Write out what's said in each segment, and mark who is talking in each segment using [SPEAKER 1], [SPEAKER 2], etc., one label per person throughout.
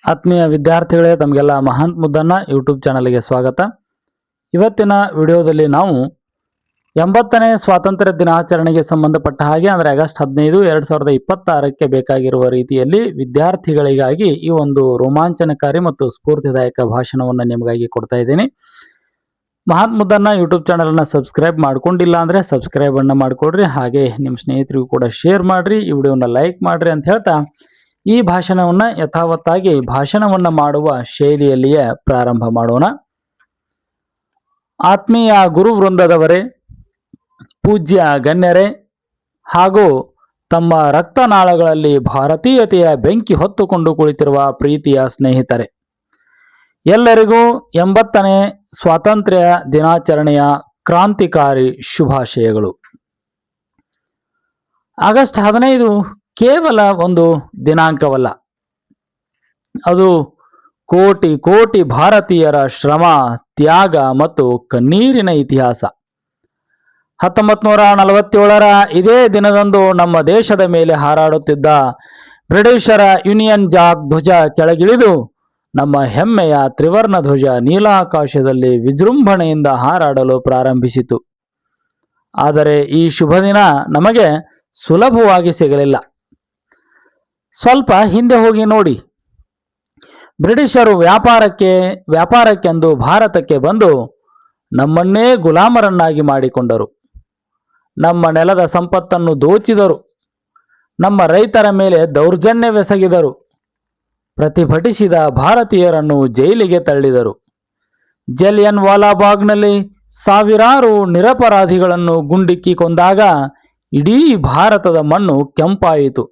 [SPEAKER 1] ಆತ್ಮೀಯ ವಿದ್ಯಾರ್ಥಿಗಳೇ, ತಮಗೆಲ್ಲ ಮಹಾಂತ್ ಮುದ್ದಣ್ಣ ಯೂಟ್ಯೂಬ್ ಚಾನಲ್ಗೆ ಸ್ವಾಗತ. ಇವತ್ತಿನ ವಿಡಿಯೋದಲ್ಲಿ ನಾವು 80ನೇ ಸ್ವಾತಂತ್ರ್ಯ ದಿನಾಚರಣೆಗೆ ಸಂಬಂಧಪಟ್ಟ ಹಾಗೆ ಅಂದರೆ ಆಗಸ್ಟ್ 15, 2026ಕ್ಕೆ ಬೇಕಾಗಿರುವ ರೀತಿಯಲ್ಲಿ ವಿದ್ಯಾರ್ಥಿಗಳಿಗಾಗಿ ಈ ಒಂದು ರೋಮಾಂಚನಕಾರಿ ಮತ್ತು ಸ್ಫೂರ್ತಿದಾಯಕ ಭಾಷಣವನ್ನು ನಿಮಗಾಗಿ ಕೊಡ್ತಾ ಇದ್ದೀನಿ. ಮಹಾಂತ್ ಮುದ್ದಣ್ಣ ಯೂಟ್ಯೂಬ್ ಚಾನಲನ್ನು ಸಬ್ಸ್ಕ್ರೈಬ್ ಮಾಡ್ಕೊಂಡಿಲ್ಲ ಅಂದರೆ ಸಬ್ಸ್ಕ್ರೈಬ್ ಅನ್ನು ಮಾಡಿಕೊಡ್ರಿ. ಹಾಗೆ ನಿಮ್ಮ ಸ್ನೇಹಿತರಿಗೂ ಕೂಡ ಶೇರ್ ಮಾಡಿರಿ, ಈ ವಿಡಿಯೋನ ಲೈಕ್ ಮಾಡಿರಿ ಅಂತ ಹೇಳ್ತಾ ಈ ಭಾಷಣವನ್ನು ಯಥಾವತ್ತಾಗಿ ಭಾಷಣವನ್ನು ಮಾಡುವ ಶೈಲಿಯಲ್ಲಿಯೇ ಪ್ರಾರಂಭ ಮಾಡೋಣ. ಆತ್ಮೀಯ ಗುರು ವೃಂದದವರೇ, ಪೂಜ್ಯ ಗಣ್ಯರೇ ಹಾಗೂ ತಮ್ಮ ರಕ್ತನಾಳಗಳಲ್ಲಿ ಭಾರತೀಯತೆಯ ಬೆಂಕಿ ಹೊತ್ತುಕೊಂಡು ಕುಳಿತಿರುವ ಪ್ರೀತಿಯ ಸ್ನೇಹಿತರೆ, ಎಲ್ಲರಿಗೂ 80ನೇ ಸ್ವಾತಂತ್ರ್ಯ ದಿನಾಚರಣೆಯ ಕ್ರಾಂತಿಕಾರಿ ಶುಭಾಶಯಗಳು. ಆಗಸ್ಟ್ 15 ಕೇವಲ ಒಂದು ದಿನಾಂಕವಲ್ಲ, ಅದು ಕೋಟಿ ಕೋಟಿ ಭಾರತೀಯರ ಶ್ರಮ, ತ್ಯಾಗ ಮತ್ತು ಕಣ್ಣೀರಿನ ಇತಿಹಾಸ. 1947ರ ಇದೇ ದಿನದಂದು ನಮ್ಮ ದೇಶದ ಮೇಲೆ ಹಾರಾಡುತ್ತಿದ್ದ ಬ್ರಿಟಿಷರ ಯೂನಿಯನ್ ಜಾಕ್ ಧ್ವಜ ಕೆಳಗಿಳಿದು ನಮ್ಮ ಹೆಮ್ಮೆಯ ತ್ರಿವರ್ಣ ಧ್ವಜ ನೀಲಾಕಾಶದಲ್ಲಿ ವಿಜೃಂಭಣೆಯಿಂದ ಹಾರಾಡಲು ಪ್ರಾರಂಭಿಸಿತು. ಆದರೆ ಈ ಶುಭ ದಿನ ನಮಗೆ ಸುಲಭವಾಗಿ ಸಿಗಲಿಲ್ಲ. ಸ್ವಲ್ಪ ಹಿಂದೆ ಹೋಗಿ ನೋಡಿ. ಬ್ರಿಟಿಷರು ವ್ಯಾಪಾರಕ್ಕೆಂದು ಭಾರತಕ್ಕೆ ಬಂದು ನಮ್ಮನ್ನೇ ಗುಲಾಮರನ್ನಾಗಿ ಮಾಡಿಕೊಂಡರು. ನಮ್ಮ ನೆಲದ ಸಂಪತ್ತನ್ನು ದೋಚಿದರು. ನಮ್ಮ ರೈತರ ಮೇಲೆ ದೌರ್ಜನ್ಯವೆಸಗಿದರು. ಪ್ರತಿಭಟಿಸಿದ ಭಾರತೀಯರನ್ನು ಜೈಲಿಗೆ ತಳ್ಳಿದರು. ಜಲಿಯನ್ ವಾಲಾಬಾಗ್ನಲ್ಲಿ ಸಾವಿರಾರು ನಿರಪರಾಧಿಗಳನ್ನು ಗುಂಡಿಕ್ಕಿ ಕೊಂದಾಗ ಇಡೀ ಭಾರತದ ಮಣ್ಣು ಕೆಂಪಾಯಿತು.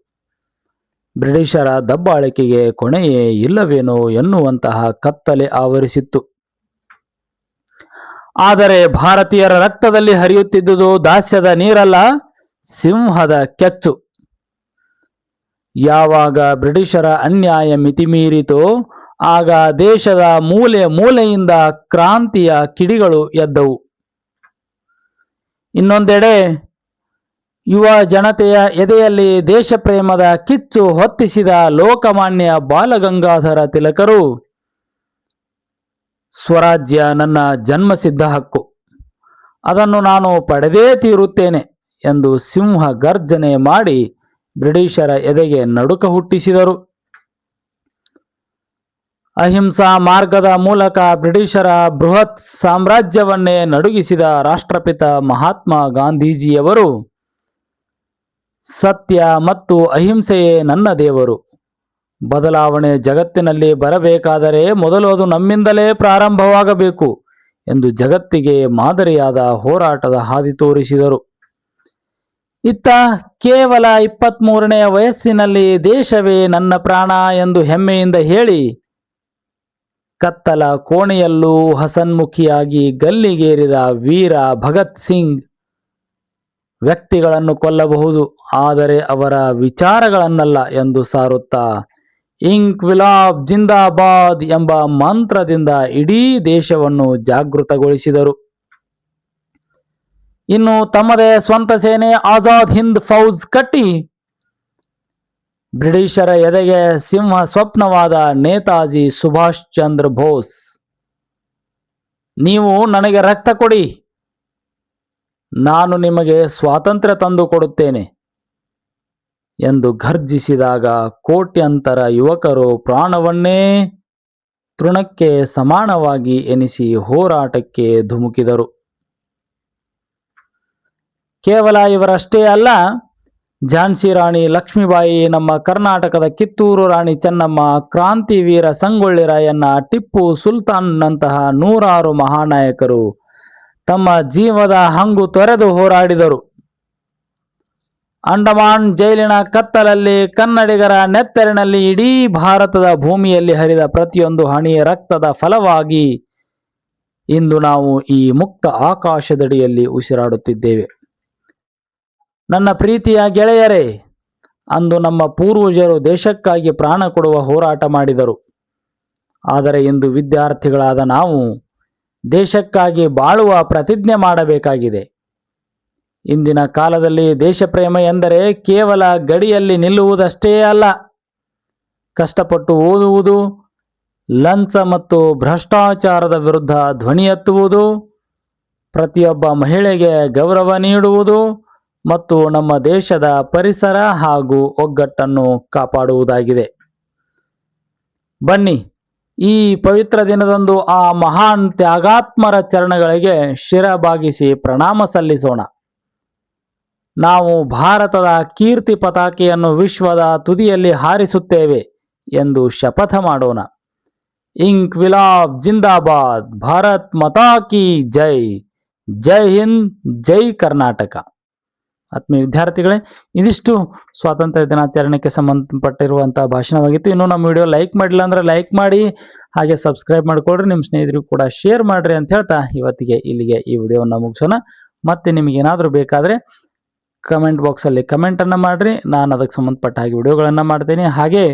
[SPEAKER 1] ಬ್ರಿಟಿಷರ ದಬ್ಬಾಳಿಕೆಗೆ ಕೊನೆಯೇ ಇಲ್ಲವೇನೋ ಎನ್ನುವಂತಹ ಕತ್ತಲೆ ಆವರಿಸಿತ್ತು. ಆದರೆ ಭಾರತೀಯರ ರಕ್ತದಲ್ಲಿ ಹರಿಯುತ್ತಿದ್ದುದು ದಾಸ್ಯದ ನೀರಲ್ಲ, ಸಿಂಹದ ಕೆಚ್ಚು. ಯಾವಾಗ ಬ್ರಿಟಿಷರ ಅನ್ಯಾಯ ಮಿತಿಮೀರಿತೋ ಆಗ ದೇಶದ ಮೂಲೆ ಮೂಲೆಯಿಂದ ಕ್ರಾಂತಿಯ ಕಿಡಿಗಳು ಎದ್ದವು. ಇನ್ನೊಂದೆಡೆ ಯುವ ಜನತೆಯ ಎದೆಯಲ್ಲಿ ದೇಶಪ್ರೇಮದ ಕಿಚ್ಚು ಹೊತ್ತಿಸಿದ ಲೋಕಮಾನ್ಯ ಬಾಲಗಂಗಾಧರ ತಿಲಕರು, ಸ್ವರಾಜ್ಯ ನನ್ನ ಜನ್ಮಸಿದ್ಧ ಹಕ್ಕು, ಅದನ್ನು ನಾನು ಪಡೆದೇ ತೀರುತ್ತೇನೆ ಎಂದು ಸಿಂಹ ಗರ್ಜನೆ ಮಾಡಿ ಬ್ರಿಟಿಷರ ಎದೆಗೆ ನಡುಕ ಹುಟ್ಟಿಸಿದರು. ಅಹಿಂಸಾ ಮಾರ್ಗದ ಮೂಲಕ ಬ್ರಿಟಿಷರ ಬೃಹತ್ ಸಾಮ್ರಾಜ್ಯವನ್ನೇ ನಡುಗಿಸಿದ ರಾಷ್ಟ್ರಪಿತ ಮಹಾತ್ಮ ಗಾಂಧೀಜಿಯವರು, ಸತ್ಯ ಮತ್ತು ಅಹಿಂಸೆಯೇ ನನ್ನ ದೇವರು, ಬದಲಾವಣೆ ಜಗತ್ತಿನಲ್ಲಿ ಬರಬೇಕಾದರೆ ಮೊದಲು ಅದು ನಮ್ಮಿಂದಲೇ ಪ್ರಾರಂಭವಾಗಬೇಕು ಎಂದು ಜಗತ್ತಿಗೆ ಮಾದರಿಯಾದ ಹೋರಾಟದ ಹಾದಿ ತೋರಿಸಿದರು. ಇತ್ತ ಕೇವಲ 23ನೇ ವಯಸ್ಸಿನಲ್ಲಿ ದೇಶವೇ ನನ್ನ ಪ್ರಾಣ ಎಂದು ಹೆಮ್ಮೆಯಿಂದ ಹೇಳಿ ಕತ್ತಲ ಕೋಣೆಯಲ್ಲೂ ಹಸನ್ಮುಖಿಯಾಗಿ ಗಲ್ಲಿಗೇರಿದ ವೀರ ಭಗತ್ ಸಿಂಗ್, ವ್ಯಕ್ತಿಗಳನ್ನು ಕೊಲ್ಲಬಹುದು ಆದರೆ ಅವರ ವಿಚಾರಗಳನ್ನಲ್ಲ ಎಂದು ಸಾರುತ್ತಾ ಇನ್ಕ್ವಿಲಾಬ್ ಜಿಂದಾಬಾದ್ ಎಂಬ ಮಂತ್ರದಿಂದ ಇಡೀ ದೇಶವನ್ನು ಜಾಗೃತಗೊಳಿಸಿದರು. ಇನ್ನು ತಮ್ಮದೇ ಸ್ವಂತ ಸೇನೆ ಆಜಾದ್ ಹಿಂದ್ ಫೌಜ್ ಕಟ್ಟಿ ಬ್ರಿಟಿಷರ ಎದೆಗೆ ಸಿಂಹ ಸ್ವಪ್ನವಾದ ನೇತಾಜಿ ಸುಭಾಷ್ ಚಂದ್ರ ಬೋಸ್, ನೀವು ನನಗೆ ರಕ್ತ ಕೊಡಿ, ನಾನು ನಿಮಗೆ ಸ್ವಾತಂತ್ರ್ಯ ತಂದು ಕೊಡುತ್ತೇನೆ ಎಂದು ಘರ್ಜಿಸಿದಾಗ ಕೋಟ್ಯಂತರ ಯುವಕರು ಪ್ರಾಣವನ್ನೇ ತೃಣಕ್ಕೆ ಸಮಾನವಾಗಿ ಎನಿಸಿ ಹೋರಾಟಕ್ಕೆ ಧುಮುಕಿದರು. ಕೇವಲ ಇವರಷ್ಟೇ ಅಲ್ಲ, ಝಾನ್ಸಿ ರಾಣಿ ಲಕ್ಷ್ಮೀಬಾಯಿ, ನಮ್ಮ ಕರ್ನಾಟಕದ ಕಿತ್ತೂರು ರಾಣಿ ಚೆನ್ನಮ್ಮ, ಕ್ರಾಂತಿವೀರ ಸಂಗೊಳ್ಳಿ ರಾಯಣ್ಣ, ಟಿಪ್ಪು ಸುಲ್ತಾನ್ನಂತಹ ನೂರಾರು ಮಹಾನಾಯಕರು ತಮ್ಮ ಜೀವದ ಹಂಗು ತೊರೆದು ಹೋರಾಡಿದರು. ಅಂಡಮಾನ್ ಜೈಲಿನ ಕತ್ತಲಲ್ಲಿ ಕನ್ನಡಿಗರ ನೆತ್ತರಿನಲ್ಲಿ ಇಡೀ ಭಾರತದ ಭೂಮಿಯಲ್ಲಿ ಹರಿದ ಪ್ರತಿಯೊಂದು ಹನಿ ರಕ್ತದ ಫಲವಾಗಿ ಇಂದು ನಾವು ಈ ಮುಕ್ತ ಆಕಾಶದಡಿಯಲ್ಲಿ ಉಸಿರಾಡುತ್ತಿದ್ದೇವೆ. ನನ್ನ ಪ್ರೀತಿಯ ಗೆಳೆಯರೇ, ಅಂದು ನಮ್ಮ ಪೂರ್ವಜರು ದೇಶಕ್ಕಾಗಿ ಪ್ರಾಣ ಕೊಡುವ ಹೋರಾಟ ಮಾಡಿದರು. ಆದರೆ ಇಂದು ವಿದ್ಯಾರ್ಥಿಗಳಾದ ನಾವು ದೇಶಕ್ಕಾಗಿ ಬಾಳುವ ಪ್ರತಿಜ್ಞೆ ಮಾಡಬೇಕಾಗಿದೆ. ಇಂದಿನ ಕಾಲದಲ್ಲಿ ದೇಶಪ್ರೇಮ ಎಂದರೆ ಕೇವಲ ಗಡಿಯಲ್ಲಿ ನಿಲ್ಲುವುದಷ್ಟೇ ಅಲ್ಲ, ಕಷ್ಟಪಟ್ಟು ಓದುವುದು, ಲಂಚ ಮತ್ತು ಭ್ರಷ್ಟಾಚಾರದ ವಿರುದ್ಧ ಧ್ವನಿ ಎತ್ತುವುದು, ಪ್ರತಿಯೊಬ್ಬ ಮಹಿಳೆಗೆ ಗೌರವ ನೀಡುವುದು ಮತ್ತು ನಮ್ಮ ದೇಶದ ಪರಿಸರ ಹಾಗೂ ಒಗ್ಗಟ್ಟನ್ನು ಕಾಪಾಡುವುದಾಗಿದೆ. ಬನ್ನಿ, ಈ ಪವಿತ್ರ ದಿನದಂದು ಆ ಮಹಾನ್ ತ್ಯಾಗಾತ್ಮರ ಚರಣಗಳಿಗೆ ಶಿರಬಾಗಿಸಿ ಪ್ರಣಾಮ ಸಲ್ಲಿಸೋಣ. ನಾವು ಭಾರತದ ಕೀರ್ತಿ ಪತಾಕೆಯನ್ನು ವಿಶ್ವದ ತುದಿಯಲ್ಲಿ ಹಾರಿಸುತ್ತೇವೆ ಎಂದು ಶಪಥ ಮಾಡೋಣ. ಇಂಕ್ವಿಲಾಬ್ ಜಿಂದಾಬಾದ್, ಭಾರತ್ ಮಾತಾ ಕಿ ಜೈ. ಜೈ ಹಿಂದ್, ಜೈ ಕರ್ನಾಟಕ. ಆತ್ಮೀಯ ವಿದ್ಯಾರ್ಥಿಗಳೇ, ಇದಿಷ್ಟು ಸ್ವಾತಂತ್ರ್ಯ ದಿನಾಚರಣೆಗೆ ಸಂಬಂಧಪಟ್ಟಿರುವಂತಹ ಭಾಷಣವಾಗಿತ್ತು. ಇನ್ನು ನಮ್ಮ ವಿಡಿಯೋ ಲೈಕ್ ಮಾಡಿಲ್ಲ ಅಂದ್ರೆ ಲೈಕ್ ಮಾಡಿ, ಹಾಗೆ ಸಬ್ಸ್ಕ್ರೈಬ್ ಮಾಡಿಕೊಡ್ರಿ, ನಿಮ್ಮ ಸ್ನೇಹಿತರಿಗೂ ಕೂಡ ಶೇರ್ ಮಾಡ್ರಿ ಅಂತ ಹೇಳ್ತಾ ಇವತ್ತಿಗೆ ಇಲ್ಲಿಗೆ ಈ ವಿಡಿಯೋವನ್ನು ಮುಗಿಸೋಣ. ಮತ್ತೆ ನಿಮಗೇನಾದರೂ ಬೇಕಾದರೆ ಕಮೆಂಟ್ ಬಾಕ್ಸಲ್ಲಿ ಕಮೆಂಟನ್ನು ಮಾಡಿರಿ, ನಾನು ಅದಕ್ಕೆ ಸಂಬಂಧಪಟ್ಟ ಹಾಗೆ ವಿಡಿಯೋಗಳನ್ನು ಮಾಡ್ತೀನಿ. ಹಾಗೆ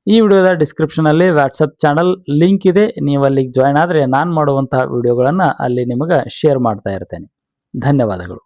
[SPEAKER 1] ಈ ವಿಡಿಯೋದ ಡಿಸ್ಕ್ರಿಪ್ಷನಲ್ಲಿ ವಾಟ್ಸಪ್ ಚಾನಲ್ ಲಿಂಕ್ ಇದೆ, ನೀವು ಅಲ್ಲಿಗೆ ಜಾಯ್ನ್ ಆದರೆ ನಾನು ಮಾಡುವಂತಹ ವಿಡಿಯೋಗಳನ್ನು ಅಲ್ಲಿ ನಿಮಗೆ ಶೇರ್ ಮಾಡ್ತಾ ಇರ್ತೇನೆ. ಧನ್ಯವಾದಗಳು.